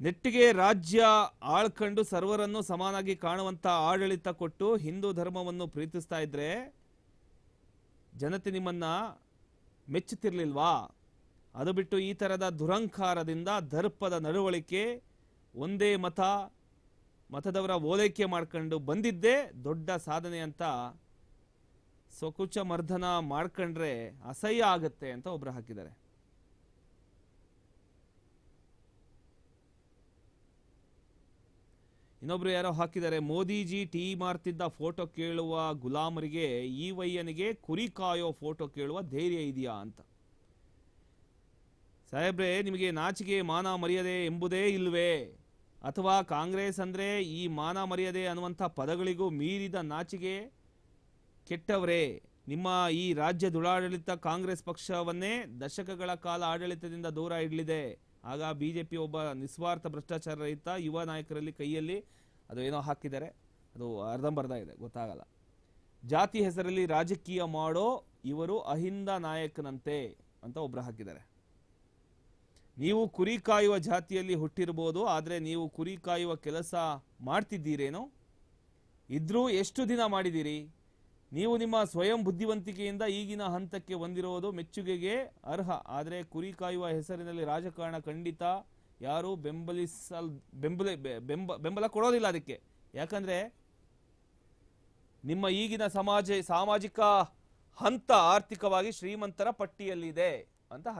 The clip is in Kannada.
ನೆಟ್ಟಿಗೆ ರಾಜ್ಯ ಆಳ್ಕಂಡು ಸರ್ವರನ್ನು ಸಮಾನಾಗಿ ಕಾಣುವಂತ ಆಡಳಿತ ಕೊಟ್ಟು ಹಿಂದೂ ಧರ್ಮವನ್ನು ಪ್ರೀತಿಸ್ತಾ ಇದ್ರೆ ಜನತೆ ನಿಮ್ಮನ್ನ ಮೆಚ್ಚುತ್ತಿರ್ಲಿಲ್ವಾ? ಅದು ಬಿಟ್ಟು ಈ ತರದ ದುರಂಕಾರದಿಂದ ದರ್ಪದ ನಡವಳಿಕೆ, ಒಂದೇ ಮತದವರ ಓಲೈಕೆ ಮಾಡ್ಕೊಂಡು ಬಂದಿದ್ದೇ ದೊಡ್ಡ ಸಾಧನೆ ಅಂತ ಸ್ವಕುಚ ಮರ್ದನ ಮಾಡ್ಕೊಂಡ್ರೆ ಅಸಹ್ಯ ಆಗತ್ತೆ ಅಂತ ಒಬ್ರು ಹಾಕಿದ್ದಾರೆ. ಇನ್ನೊಬ್ರು ಯಾರೋ ಹಾಕಿದ್ದಾರೆ, ಮೋದಿಜಿ ಟೀ ಮಾರ್ತಿದ್ದ ಫೋಟೋ ಕೇಳುವ ಗುಲಾಮರಿಗೆ ಈ ವಯ್ಯನಿಗೆ ಕುರಿ ಕಾಯೋ ಫೋಟೋ ಕೇಳುವ ಧೈರ್ಯ ಇದೆಯಾ ಅಂತ. ಸಾಹೇಬ್ರೆ, ನಿಮಗೆ ನಾಚಿಕೆ ಮಾನ ಮರ್ಯಾದೆ ಎಂಬುದೇ ಇಲ್ವೇ? ಅಥವಾ ಕಾಂಗ್ರೆಸ್ ಅಂದ್ರೆ ಈ ಮಾನ ಮರ್ಯಾದೆ ಅನ್ನುವಂಥ ಪದಗಳಿಗೂ ಮೀರಿದ ನಾಚಿಕೆ ಕೆಟ್ಟವರೇ? ನಿಮ್ಮ ಈ ರಾಜ್ಯ ದುರಾಡಳಿತ ಕಾಂಗ್ರೆಸ್ ಪಕ್ಷವನ್ನೇ ದಶಕಗಳ ಕಾಲ ಆಡಳಿತದಿಂದ ದೂರ ಇಡಲಿದೆ. ಆಗ ಬಿಜೆಪಿ ಒಬ್ಬ ನಿಸ್ವಾರ್ಥ ಭ್ರಷ್ಟಾಚಾರ ರಹಿತ ಯುವ ನಾಯಕರಲ್ಲಿ ಕೈಯಲ್ಲಿ ಅದು ಏನೋ ಹಾಕಿದ್ದಾರೆ, ಅದು ಅರ್ಧಂಬರ್ಧ ಇದೆ, ಗೊತ್ತಾಗಲ್ಲ. ಜಾತಿ ಹೆಸರಲ್ಲಿ ರಾಜಕೀಯ ಮಾಡೋ ಇವರು ಅಹಿಂದ ನಾಯಕನಂತೆ ಅಂತ ಒಬ್ರು ಹಾಕಿದ್ದಾರೆ. ನೀವು ಕುರಿ ಕಾಯುವ ಜಾತಿಯಲ್ಲಿ ಹುಟ್ಟಿರ್ಬೋದು, ಆದರೆ ನೀವು ಕುರಿ ಕಾಯುವ ಕೆಲಸ ಮಾಡ್ತಿದ್ದೀರೇನೋ? ಇದ್ರೂ ಎಷ್ಟು ದಿನ ಮಾಡಿದ್ದೀರಿ? ನೀವು ನಿಮ್ಮ ಸ್ವಯಂ ಬುದ್ಧಿವಂತಿಕೆಯಿಂದ ಈಗಿನ ಹಂತಕ್ಕೆ ಬಂದಿರೋದು ಮೆಚ್ಚುಗೆಗೆ ಅರ್ಹ. ಆದರೆ ಕುರಿ ಕಾಯುವ ಹೆಸರಿನಲ್ಲಿ ರಾಜಕಾರಣ ಖಂಡಿತ ಯಾರು ಬೆಂಬಲ ಕೊಡೋದಿಲ್ಲ ಅದಕ್ಕೆ. ಯಾಕಂದ್ರೆ ನಿಮ್ಮ ಈಗಿನ ಸಾಮಾಜಿಕ ಹಂತ ಆರ್ಥಿಕವಾಗಿ ಶ್ರೀಮಂತರ ಪಟ್ಟಿಯಲ್ಲಿದೆ ಅಂತ